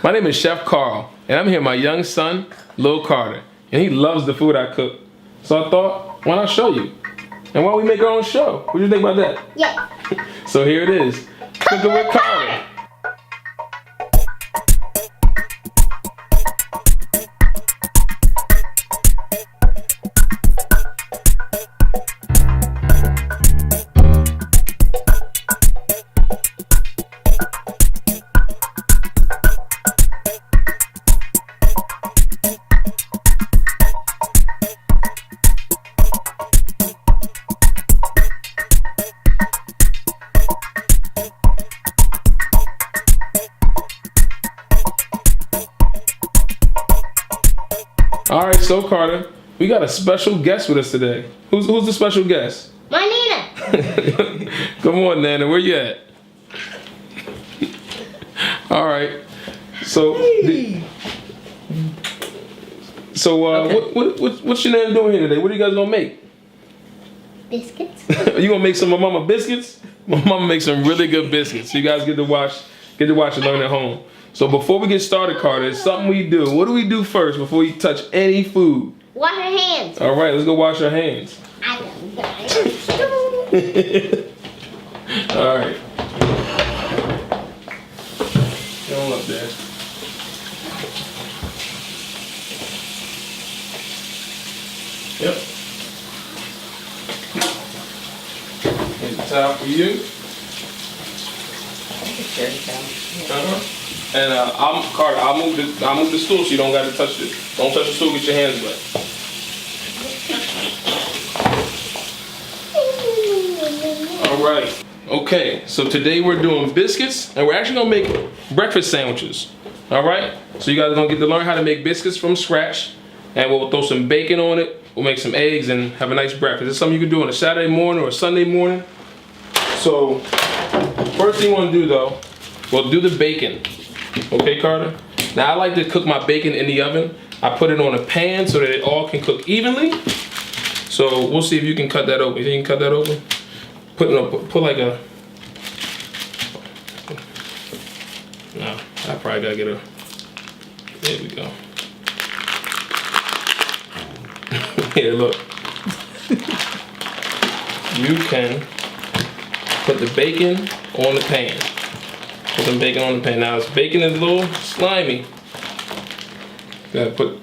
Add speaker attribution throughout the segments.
Speaker 1: My name is Chef Carl, and I'm here with my young son, Lil Carter. And he loves the food I cook. So I thought, why not show you? And why don't we make our own show? What do you think about that?
Speaker 2: Yeah.
Speaker 1: So here it is. Cooking with Carter. All right, so Carter, we got a special guest with us today. Who's the special guest?
Speaker 2: My Nina.
Speaker 1: Come on, Nana, where you at? All right. So,
Speaker 2: Hey.
Speaker 1: what's your Nana doing here today? What are you guys gonna make?
Speaker 2: Biscuits.
Speaker 1: You gonna make some of Mama biscuits? My mama makes some really good biscuits. You guys get to watch and learn at home. So before we get started, Carter, it's something we do. What do we do first before you touch any food?
Speaker 2: Wash your hands.
Speaker 1: All right, let's go wash our hands.
Speaker 2: I know.
Speaker 1: All right. Get on up there. Yep. Here's the towel for you. And Carter, I'll move the stool so you don't got to touch it. Don't touch the stool. Get your hands wet. All right. Okay. So today we're doing biscuits, and we're actually gonna make breakfast sandwiches. All right. So you guys are gonna get to learn how to make biscuits from scratch, and we'll throw some bacon on it. We'll make some eggs and have a nice breakfast. It's something you can do on a Saturday morning or a Sunday morning. So first thing you want to do though, we'll do the bacon. Okay, Carter? Now I like to cook my bacon in the oven. I put it on a pan so that it all can cook evenly. So we'll see if you can cut that open. You can cut that open? Put like a, no, I probably gotta get a, there we go. Here, look. You can put the bacon on the pan. Put some bacon on the pan. Now, this bacon is a little slimy. Gotta put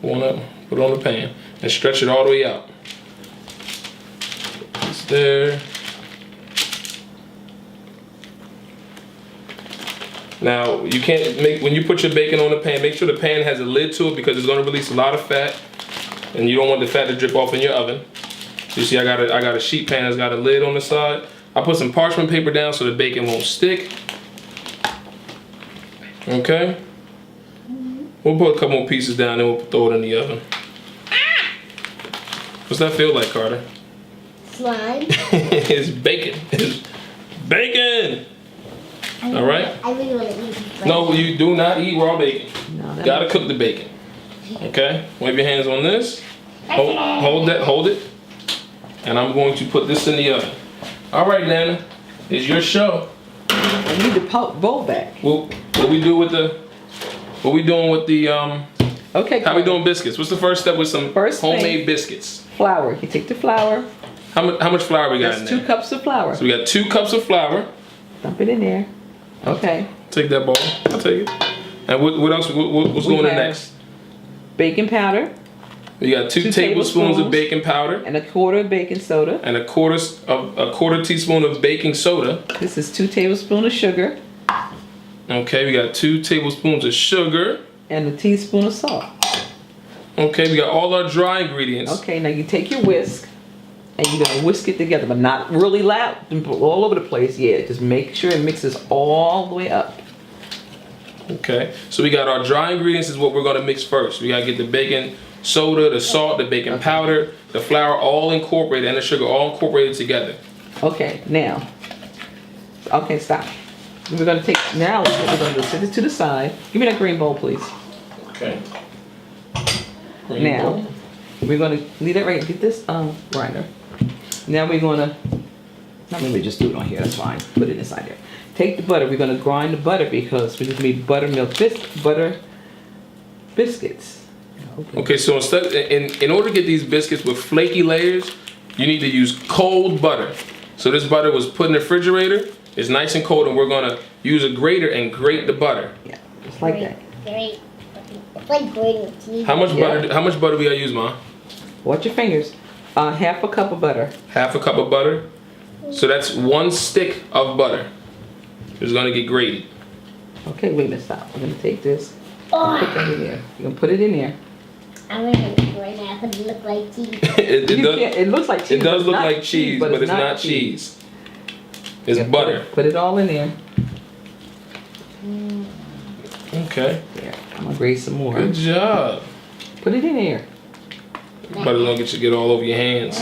Speaker 1: one up, put it on the pan, and stretch it all the way out. It's there. Now, you can't when you put your bacon on the pan, make sure the pan has a lid to it because it's gonna release a lot of fat, and you don't want the fat to drip off in your oven. You see, I got a sheet pan that's got a lid on the side. I put some parchment paper down so the bacon won't stick. Okay? We'll put a couple more pieces down and we'll throw it in the oven. What's that feel like, Carter?
Speaker 2: Slime.
Speaker 1: It's bacon. It's bacon! Alright?
Speaker 2: I really want to eat.
Speaker 1: No, you do not eat raw bacon.
Speaker 3: No,
Speaker 1: Gotta cook the bacon. Okay? Wave your hands on this. Hold it. And I'm going to put this in the oven. All right, Nana, it's your show.
Speaker 3: I need the bowl back.
Speaker 1: What we doing with the
Speaker 3: Okay.
Speaker 1: how we doing biscuits? What's the first step with some homemade biscuits?
Speaker 3: Flour. You take the flour.
Speaker 1: How much flour we got in
Speaker 3: That's
Speaker 1: there?
Speaker 3: 2 cups of flour.
Speaker 1: So we got 2 cups of flour.
Speaker 3: Dump it in there. Okay.
Speaker 1: Take that bowl. I'll take it. And what else? What's going in next?
Speaker 3: Baking powder.
Speaker 1: We got 2 tablespoons of baking powder.
Speaker 3: And a quarter of baking soda.
Speaker 1: And a quarter teaspoon of baking soda.
Speaker 3: This is 2 tablespoons of sugar.
Speaker 1: Okay, we got 2 tablespoons of sugar.
Speaker 3: And a teaspoon of salt.
Speaker 1: Okay, we got all our dry ingredients.
Speaker 3: Okay, now you take your whisk and you're gonna whisk it together, but not really loud, all over the place. Yeah, just make sure it mixes all the way up.
Speaker 1: Okay, so we got our dry ingredients is what we're gonna mix first. We gotta get the baking soda, the salt, the baking powder, the flour all incorporated, and the sugar all incorporated together.
Speaker 3: Okay, now. Okay, stop. We're gonna take, now what we're gonna do, set it to the side. Give me that green bowl, please.
Speaker 1: Okay. Green
Speaker 3: Now,
Speaker 1: bowl.
Speaker 3: we're gonna leave that right, get this grinder. Now we're gonna, not maybe just do it on here, that's fine. Put it inside there. take the butter. We're gonna grind the butter because we're gonna make buttermilk butter biscuits.
Speaker 1: Okay, so instead, in order to get these biscuits with flaky layers, you need to use cold butter. So this butter was put in the refrigerator. It's nice and cold, and we're gonna use a grater and grate the butter.
Speaker 3: Yeah, just like that.
Speaker 2: Great. It's like grating cheese.
Speaker 1: How much
Speaker 3: Yeah.
Speaker 1: butter? How much butter we gotta use, Mom?
Speaker 3: Watch your fingers. Half a cup of butter.
Speaker 1: Half a cup of butter. So that's 1 stick of butter. It's gonna get grated.
Speaker 3: Okay, wait a minute, stop. We're gonna take this.
Speaker 2: Oh,
Speaker 3: Put that in there. You're gonna put it in there.
Speaker 2: I'm gonna do it right now because it looks like cheese.
Speaker 1: it,
Speaker 3: You
Speaker 1: does,
Speaker 3: can't- it looks like cheese.
Speaker 1: it
Speaker 3: but
Speaker 1: does
Speaker 3: it's
Speaker 1: look
Speaker 3: not
Speaker 1: like cheese, but it's not cheese. It's
Speaker 3: Yeah,
Speaker 1: butter.
Speaker 3: Put it all in there.
Speaker 1: Okay.
Speaker 3: There. I'm gonna grate some more.
Speaker 1: Good job.
Speaker 3: Put it in there.
Speaker 1: Butter's gonna get all over your hands.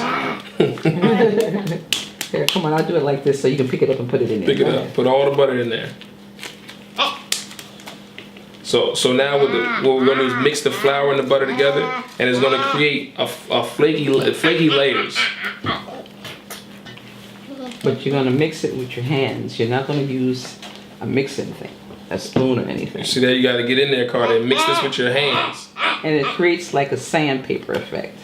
Speaker 3: Here, come on, I'll do it like this so you can pick it up and put it in there.
Speaker 1: Pick it up. Put all the butter in there. So now what we're gonna do is mix the flour and the butter together, and it's gonna create a flaky layers.
Speaker 3: But you're gonna mix it with your hands. You're not gonna use a mixing thing, a spoon or anything.
Speaker 1: You see that? You gotta get in there, Carter, and mix this with your hands.
Speaker 3: And it creates like a sandpaper effect.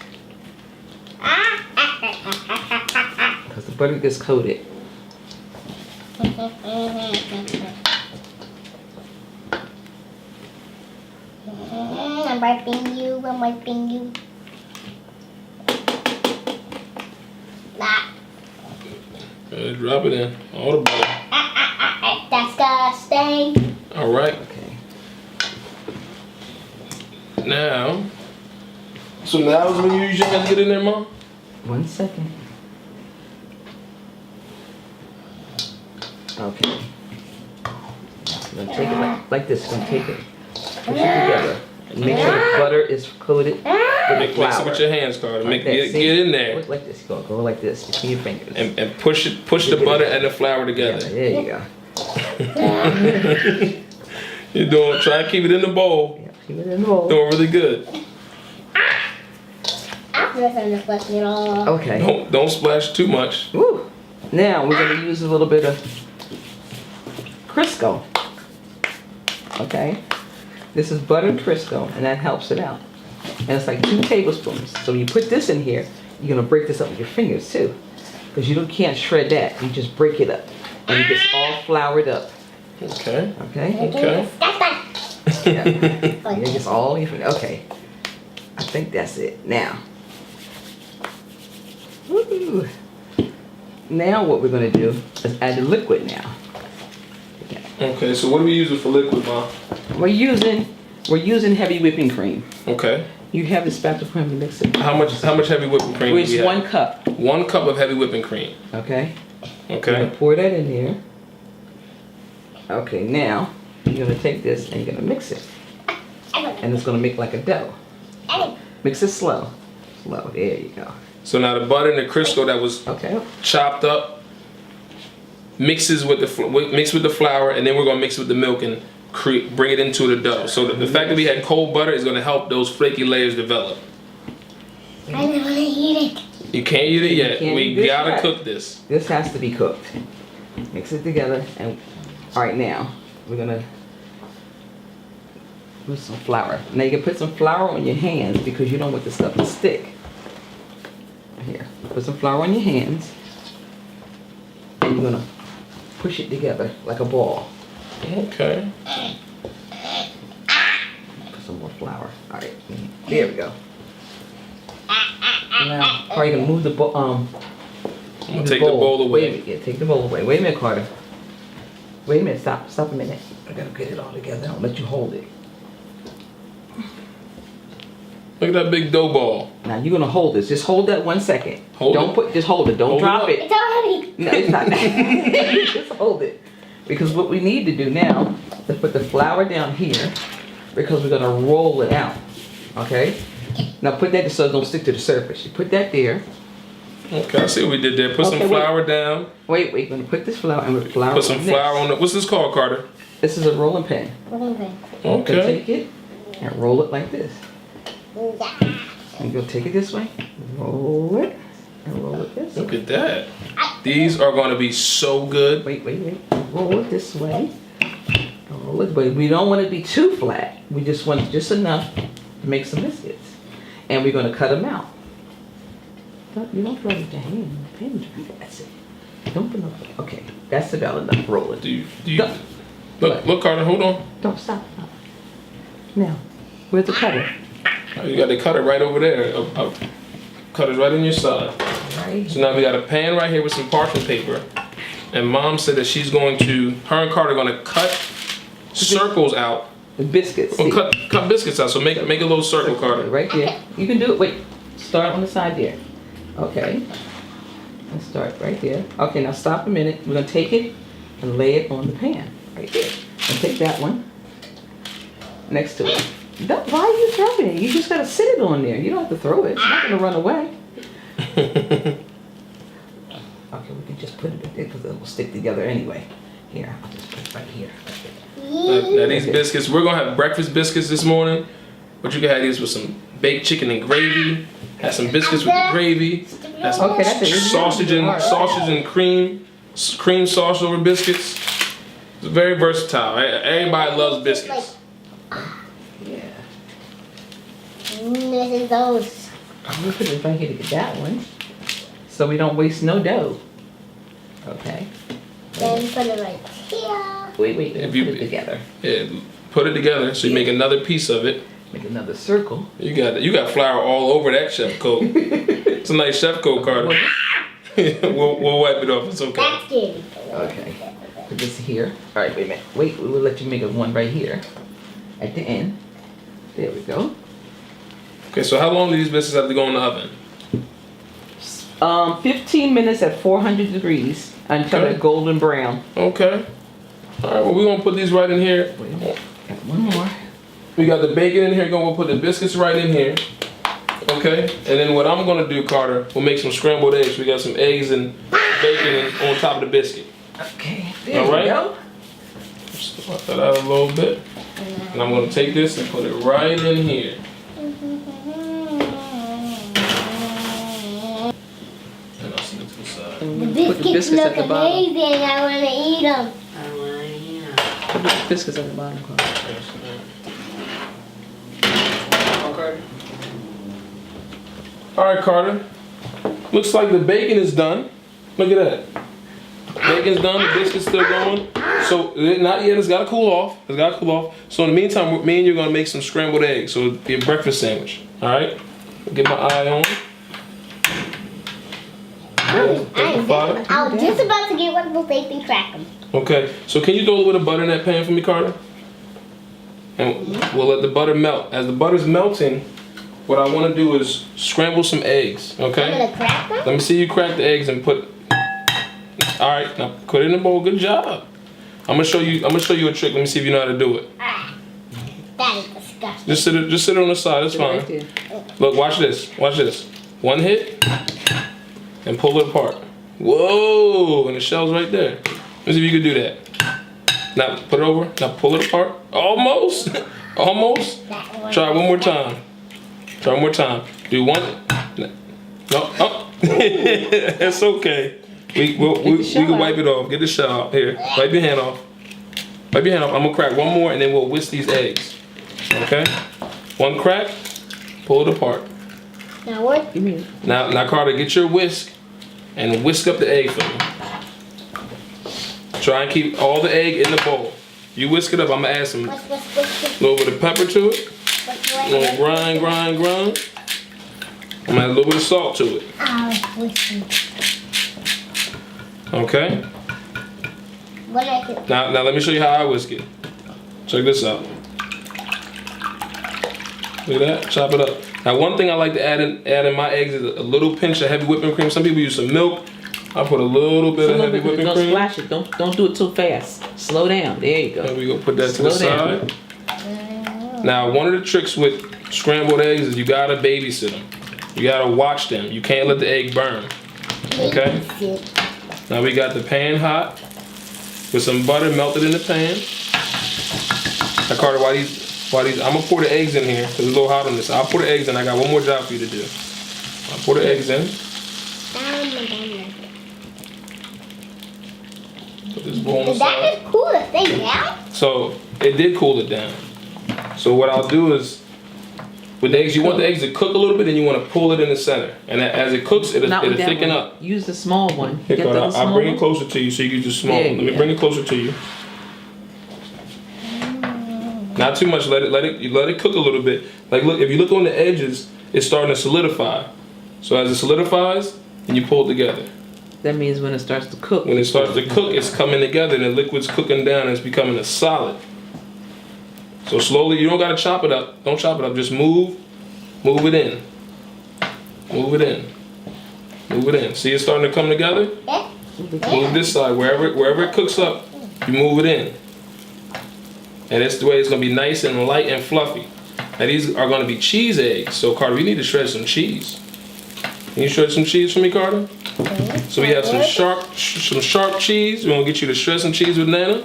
Speaker 3: Because the butter gets coated.
Speaker 2: I'm wiping you. I'm wiping you.
Speaker 1: Drop it in. All the butter.
Speaker 2: Disgusting.
Speaker 1: All right.
Speaker 3: Okay.
Speaker 1: Now. So now is when you use your hands to get in there, Mom?
Speaker 3: 1 second. Okay. You're gonna take it like this. You're gonna take it, push it together, and make sure the butter is coated with the
Speaker 1: Mix
Speaker 3: flour.
Speaker 1: it with your hands, Carter.
Speaker 3: Like that.
Speaker 1: Get
Speaker 3: See?
Speaker 1: in there.
Speaker 3: Like this. Go like this between your fingers.
Speaker 1: And push the butter and the flour
Speaker 3: Yeah,
Speaker 1: together.
Speaker 3: there you go.
Speaker 1: You're try to keep it in the bowl.
Speaker 3: Yeah, keep it in the bowl.
Speaker 1: Doing really good.
Speaker 2: After this, I'm just flushing it all.
Speaker 3: Okay.
Speaker 1: Don't splash too much.
Speaker 3: Woo. Now we're gonna use a little bit of Crisco. Okay. This is buttered Crisco, and that helps it out. And it's like 2 tablespoons. So when you put this in here, you're gonna break this up with your fingers too, because can't shred that. You just break it up, and it gets all floured up.
Speaker 1: Okay.
Speaker 3: Okay.
Speaker 1: Okay.
Speaker 3: Yeah. It gets all your fingers. Okay. I think that's it. Now. Woo. Now what we're gonna do is add the liquid now.
Speaker 1: Okay, so what are we using for liquid, Mom?
Speaker 3: We're using heavy whipping cream.
Speaker 1: Okay.
Speaker 3: You have the spatula for him to mix it.
Speaker 1: How much heavy whipping cream do
Speaker 3: It's
Speaker 1: we have?
Speaker 3: 1 cup.
Speaker 1: 1 cup of heavy whipping cream.
Speaker 3: Okay. You're
Speaker 1: Okay.
Speaker 3: gonna pour that in there. Okay, now you're gonna take this and you're gonna mix it, and it's gonna make like a dough. Mix it slow. Slow. There you go.
Speaker 1: So now the butter and the Crisco that was
Speaker 3: Okay.
Speaker 1: chopped up mixes with the flour, and then we're gonna mix it with the milk and bring it into the dough. So the fact that we had cold butter is gonna help those flaky layers develop.
Speaker 2: I don't want to eat it.
Speaker 1: You can't eat it yet.
Speaker 3: can't
Speaker 1: We
Speaker 3: eat this
Speaker 1: gotta
Speaker 3: yet.
Speaker 1: cook this.
Speaker 3: This has to be cooked. Mix it together, and all right, now we're gonna put some flour. Now you can put some flour on your hands because you don't want the stuff to stick. Here, put some flour on your hands, and you're gonna push it together like a ball.
Speaker 1: Okay.
Speaker 3: Put some more flour. All right, there we go. Now, are you gonna move the bowl?
Speaker 1: I'm gonna take the bowl
Speaker 3: Wait a
Speaker 1: away.
Speaker 3: minute. Yeah, take the bowl away. Wait a minute, Carter. Wait a minute. Stop a minute. I gotta get it all together. I'll let you hold it.
Speaker 1: Look at that big dough ball.
Speaker 3: Now you're gonna hold this. Just hold that 1 second. Just hold it. Don't
Speaker 1: Hold it
Speaker 3: drop
Speaker 1: up.
Speaker 3: it.
Speaker 2: It's already.
Speaker 3: No, it's not. Just hold it. Because what we need to do now is put the flour down here because we're gonna roll it out. Okay? Now put that so it don't stick to the surface. You put that there.
Speaker 1: Okay, I see what we did there. Put
Speaker 3: Okay,
Speaker 1: some
Speaker 3: wait.
Speaker 1: flour down.
Speaker 3: Wait, we're gonna put this flour and with flour.
Speaker 1: Put some
Speaker 3: next.
Speaker 1: flour on it. What's this called, Carter?
Speaker 3: This is a rolling pin.
Speaker 2: Okay.
Speaker 3: You
Speaker 1: Okay.
Speaker 3: take it and roll it like this. And you'll take it this way. Roll it. And roll it this
Speaker 1: Look
Speaker 3: way.
Speaker 1: at that. These are going to be so good.
Speaker 3: Wait. Roll it this way. Roll it, but we don't want it to be too flat. We just want just enough to make some biscuits. And we're going to cut them out. You don't throw it with your hand. That's it. Don't put no. Okay, that's about enough. Roll it.
Speaker 1: Do you
Speaker 3: Don't-
Speaker 1: look, Carter, hold on.
Speaker 3: Don't stop. Now, where's the cutter?
Speaker 1: You got the cutter right over there. Cutter's right on your side.
Speaker 3: Right.
Speaker 1: So now we got a pan right here with some parchment paper. And Mom said that she's going to, her and Carter are going to cut circles out.
Speaker 3: The biscuits.
Speaker 1: Or
Speaker 3: See?
Speaker 1: cut biscuits out. So make a little circle, Carter.
Speaker 3: Right there. You can do it. Wait. Start on the side there. Okay. Let's start right there. Okay, now stop a minute. We're going to take it and lay it on the pan. Right there. And take that one next to it. Why are you throwing it? You just got to sit it on there. You don't have to throw it. It's not going to run away. Okay, we can just put it there because it will stick together anyway. Here, I'll just put it right here.
Speaker 1: Now these biscuits, we're going to have breakfast biscuits this morning. But you can have these with some baked chicken and gravy. Have some biscuits with the gravy. Have some
Speaker 3: Okay, that's it.
Speaker 1: sausage and cream sauce over biscuits. It's very versatile. Everybody loves biscuits.
Speaker 3: Yeah.
Speaker 2: This is those.
Speaker 3: I'm going to put it right here to get that one. So we don't waste no dough. Okay.
Speaker 2: Then put it right here.
Speaker 3: Wait.
Speaker 1: If
Speaker 3: Put
Speaker 1: you-
Speaker 3: it together.
Speaker 1: Yeah, put it together so you make another piece of it.
Speaker 3: Make another circle.
Speaker 1: You got flour all over that chef coat. It's a nice chef coat, Carter. we'll wipe it off. It's okay.
Speaker 2: That's good.
Speaker 3: Okay. Put this here. All right, wait a minute. Wait, we will let you make a one right here. At the end. There we go.
Speaker 1: Okay, so how long do these biscuits have to go in the oven?
Speaker 3: 15 minutes at 400 degrees until
Speaker 1: Okay.
Speaker 3: they're golden brown.
Speaker 1: Okay. All right, well, we're going to put these right in here.
Speaker 3: Wait a minute. Got one more.
Speaker 1: We got the bacon in here. We'll put the biscuits right in here. Okay? And then what I'm going to do, Carter, we'll make some scrambled eggs. We got some eggs and bacon on top of the biscuit.
Speaker 3: Okay. There
Speaker 1: All
Speaker 3: we
Speaker 1: right.
Speaker 3: go.
Speaker 1: Just swap that out a little bit. And I'm going to take this and put it right in here. And I'll send it to the side.
Speaker 2: The
Speaker 3: Put the
Speaker 2: biscuits
Speaker 3: biscuits
Speaker 2: look
Speaker 3: at the bottom.
Speaker 2: amazing. I want to eat them.
Speaker 3: Put the biscuits at the bottom.
Speaker 1: All right, Carter. Looks like the bacon is done. Look at that. Bacon's done. The biscuit's still going. So not yet. It's got to cool off. So in the meantime, me and you're gonna make some scrambled eggs. So it'll be a breakfast sandwich. All right. Get my eye on.
Speaker 2: I was just about to get one of those eggs and crack them.
Speaker 1: Okay. So can you throw a little bit of butter in that pan for me, Carter? And we'll let the butter melt. As the butter's melting, what I want to do is scramble some eggs.
Speaker 2: I'm
Speaker 1: Okay.
Speaker 2: gonna crack them.
Speaker 1: Let me see you crack the eggs and put. All right, now put it in the bowl. Good job. I'm gonna show you a trick. Let me see if you know how to do it.
Speaker 2: Ah, that is disgusting.
Speaker 1: Just sit it on the side. It's
Speaker 3: Right
Speaker 1: fine.
Speaker 3: there.
Speaker 1: Look, watch this. Watch this. One hit, and pull it apart. Whoa! And the shell's right there. Let's see if you can do that. Now put it over. Now pull it apart. Almost. Almost.
Speaker 2: That one.
Speaker 1: Try one more time. Try one more time. Do one. No. Oh. It's okay. We can wipe it off. Get the shell out. Here. Wipe your hand off. Wipe your hand off. I'm gonna crack one more and then we'll whisk these eggs. Okay? One crack. Pull it apart.
Speaker 2: Now what?
Speaker 3: Give me.
Speaker 1: Now Carter, get your whisk and whisk up the egg for me. Try and keep all the egg in the bowl. You whisk it up. I'm gonna add some
Speaker 2: What's
Speaker 1: little bit of pepper to it. I'm gonna grind. I'm gonna add a little bit of salt to it.
Speaker 2: whiskey.
Speaker 1: Okay?
Speaker 2: What I could.
Speaker 1: Now let me show you how I whisk it. Check this out. Look at that. Chop it up. Now one thing I like to add in my eggs is a little pinch of heavy whipping cream. Some people use some milk. I put a little bit of heavy whipping
Speaker 3: Don't
Speaker 1: cream.
Speaker 3: splash it. Don't do it too fast. Slow down. There you go.
Speaker 1: And we gonna put that to the
Speaker 3: Slow down.
Speaker 1: side. Now one of the tricks with scrambled eggs is you gotta babysit them. You gotta watch them. You can't let the egg burn. Okay? Now we got the pan hot with some butter melted in the pan. Now Carter, why these? I'm gonna pour the eggs in here because it's a little hot on this. I'll pour the eggs in. I got one more job for you to do. I'll pour the eggs in. Put this bowl on the
Speaker 2: Did that
Speaker 1: side.
Speaker 2: just cool the thing down?
Speaker 1: So it did cool it down. So what I'll do is, with the eggs, you want the eggs to cook a little bit, and you want to pull it in the center. And as it cooks, it'll
Speaker 3: Not with that
Speaker 1: thicken
Speaker 3: one.
Speaker 1: up.
Speaker 3: Use the small one.
Speaker 1: Here,
Speaker 3: Get
Speaker 1: Carter,
Speaker 3: the
Speaker 1: I'll
Speaker 3: small
Speaker 1: bring it
Speaker 3: one?
Speaker 1: closer to you so you can use the small
Speaker 3: Yeah,
Speaker 1: one. Let me
Speaker 3: yeah.
Speaker 1: bring it closer to you. Not too much. Let it cook a little bit. Like, look, if you look on the edges, it's starting to solidify. So as it solidifies, then you pull it together.
Speaker 3: That means when it starts to cook.
Speaker 1: When it starts to cook, it's coming together, and the liquid's cooking down, and it's becoming a solid. So slowly, you don't gotta chop it up. Don't chop it up. Just move it in. Move it in. Move it in. See it starting to come together?
Speaker 2: Yeah.
Speaker 1: Move this side. Wherever it cooks up, you move it in. And that's the way it's gonna be nice and light and fluffy. Now these are gonna be cheese eggs. So Carter, we need to shred some cheese. Can you shred some cheese for me, Carter? So we have some sharp cheese. We're gonna get you to shred some cheese with Nana.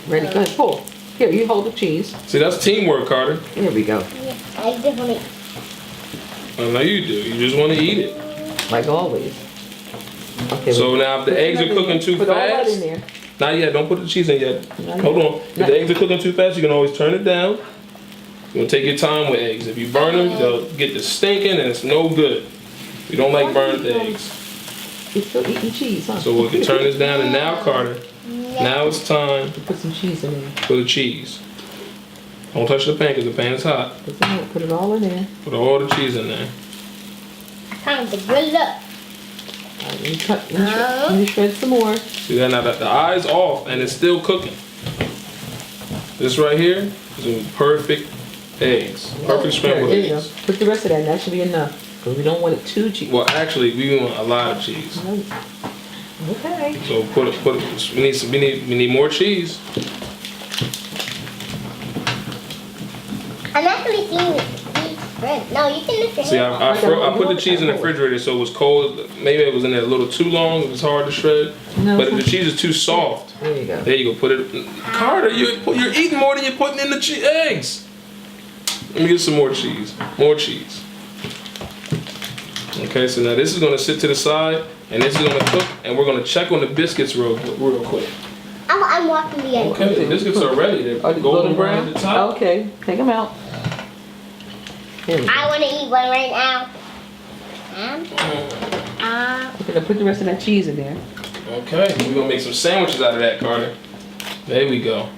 Speaker 3: Ready? Go ahead, pull. Here, you hold the cheese.
Speaker 1: See, that's teamwork, Carter.
Speaker 3: Here we go.
Speaker 2: Yeah, I definitely.
Speaker 1: I know you do. You just want to eat it.
Speaker 3: Like always. Okay.
Speaker 1: So now if the eggs are cooking too
Speaker 3: Put all that in
Speaker 1: fast,
Speaker 3: there.
Speaker 1: not yet. Don't put the cheese in yet.
Speaker 3: Not
Speaker 1: Hold
Speaker 3: yet.
Speaker 1: on. If the eggs are cooking too fast, you can always turn it down. You want to take your time with eggs. If you burn them, they'll get to stinking, and it's no good. We don't like burnt eggs.
Speaker 3: You're still eating cheese, huh?
Speaker 1: So we can turn this down, and now, Carter, now it's time
Speaker 3: Put some cheese in there.
Speaker 1: for the cheese. Don't touch the pan because the pan is hot.
Speaker 3: Put it all in there.
Speaker 1: Put all the cheese in there.
Speaker 2: Time to grill it up.
Speaker 3: All right, let me shred some more.
Speaker 1: See that now? The eye's off, and it's still cooking. This right here is perfect eggs. Perfect scrambled
Speaker 3: There you go.
Speaker 1: eggs.
Speaker 3: Put the rest of that. That should be enough. Because we don't want it too cheap.
Speaker 1: Well, actually, we want a lot of cheese.
Speaker 3: Okay.
Speaker 1: So we need more cheese.
Speaker 2: I'm actually seeing these bread. No, you can lift your
Speaker 1: See,
Speaker 2: hand.
Speaker 1: I put the cheese in the refrigerator so it was cold. Maybe it was in there a little too long. It was hard to shred.
Speaker 3: No,
Speaker 1: But if the cheese is too soft,
Speaker 3: there you go.
Speaker 1: there you go. Put it. Carter, you're eating more than you're putting in the eggs. Let me get some more cheese. More cheese. Okay, so now this is gonna sit to the side, and this is gonna cook, and we're gonna check on the biscuits real quick.
Speaker 2: I'm walking the egg.
Speaker 1: Okay, the biscuits are ready. They're
Speaker 3: Are they
Speaker 1: golden brown at the top.
Speaker 3: Okay, take them out. Here we go.
Speaker 2: I want to eat one right now.
Speaker 3: Okay, now put the rest of that cheese in there.
Speaker 1: Okay, we're gonna make some sandwiches out of that, Carter. There we go.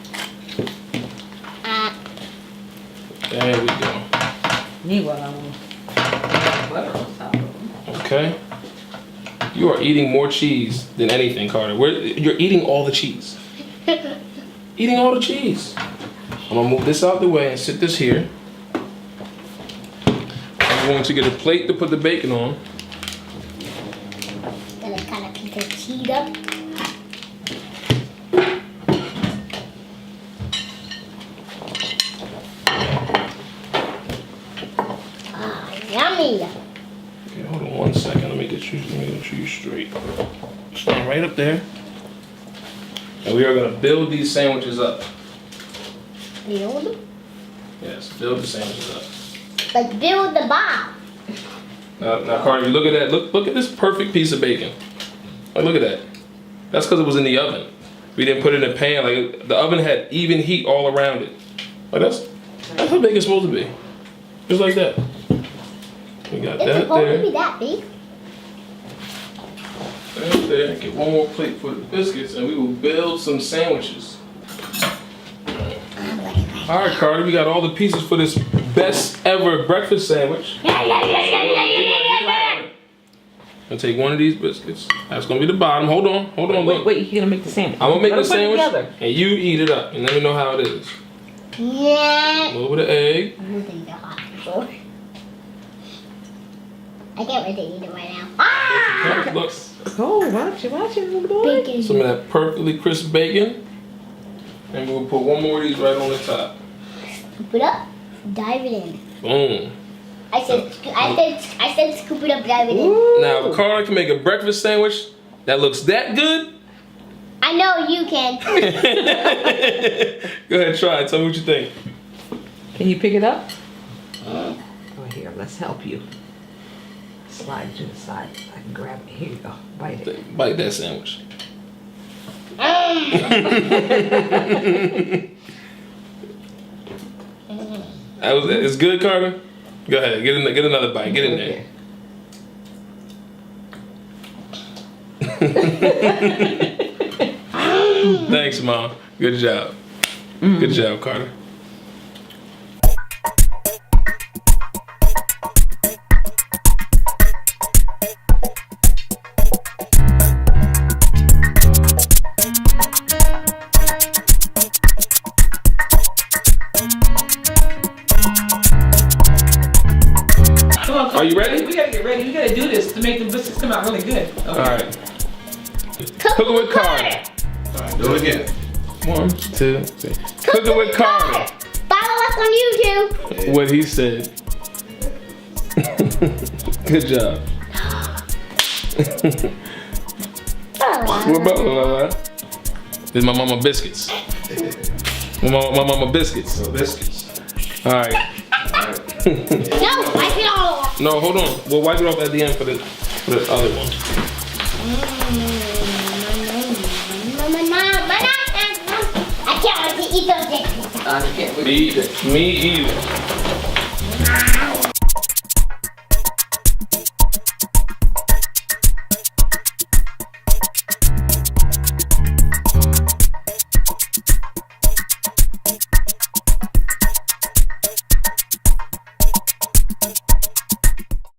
Speaker 1: There we go.
Speaker 3: Meanwhile, I want butter on top of them.
Speaker 1: Okay. You are eating more cheese than anything, Carter. You're eating all the cheese. Eating all the cheese. I'm gonna move this out the way and sit this here. I'm going to get a plate to put the bacon on.
Speaker 2: Gonna cut a piece of cheese up. Yummy.
Speaker 1: Okay, hold on 1 second. Let me get you straight. Stand right up there. And we are gonna build these sandwiches up.
Speaker 2: Build?
Speaker 1: Yes, build the sandwiches up.
Speaker 2: Like build the box.
Speaker 1: Now, Carter, you look at that. Look at this perfect piece of bacon. Like, look at that. That's because it was in the oven. We didn't put it in a pan. Like, the oven had even heat all around it. Like, that's how bacon's supposed to be. Just like that. We got
Speaker 2: It's
Speaker 1: that
Speaker 2: supposed
Speaker 1: there.
Speaker 2: to be that big.
Speaker 1: That there. Get one more plate for the biscuits, and we will build some sandwiches. All right, Carter, we got all the pieces for this best ever breakfast sandwich. I'll take one of these biscuits. That's gonna be the bottom. Hold on, look.
Speaker 3: Wait, you're gonna make the sandwich.
Speaker 1: I'm gonna make
Speaker 3: Let
Speaker 1: the
Speaker 3: us put it
Speaker 1: sandwich,
Speaker 3: together.
Speaker 1: and you eat it up, and let me know how it is.
Speaker 2: Yeah.
Speaker 1: Over the egg.
Speaker 2: I'm think they're hot before. I can't wait to eat it right now. Ah!
Speaker 1: Look,
Speaker 3: Oh, watch it, little boy.
Speaker 2: Bacon.
Speaker 1: some of that perfectly crisp bacon, and we'll put one more of these right on the top.
Speaker 2: Scoop it up. Dive it in.
Speaker 1: Boom.
Speaker 2: I said scoop it up, dive it in.
Speaker 3: Ooh.
Speaker 1: Now, if Carter can make a breakfast sandwich that looks that good,
Speaker 2: I know you can.
Speaker 1: go ahead, try it. Tell me what you think.
Speaker 3: Can you pick it up? Oh, here, let's help you. slide to the side. I can grab it. Here you go. Bite it.
Speaker 1: Bite that sandwich. It's good, Carter. Go ahead, get another bite. Get in there. Thanks, Mom. Good job. Good job, Carter. Are you ready?
Speaker 3: We gotta get ready. We gotta do this to make the biscuits come out really good. Okay.
Speaker 1: All right. Cook it with Carter.
Speaker 4: All right, do it again.
Speaker 1: 1, 2, 3. Cook it with Carter.
Speaker 2: Follow us on YouTube.
Speaker 1: What he said. Good job. What about This is my mama biscuits. My mama biscuits.
Speaker 4: So biscuits.
Speaker 1: All right.
Speaker 2: No, wipe it all off.
Speaker 1: No, hold on. We'll wipe it off at the end for the other one.
Speaker 2: I can't wait to eat those biscuits.
Speaker 3: I can't wait.
Speaker 1: Me either.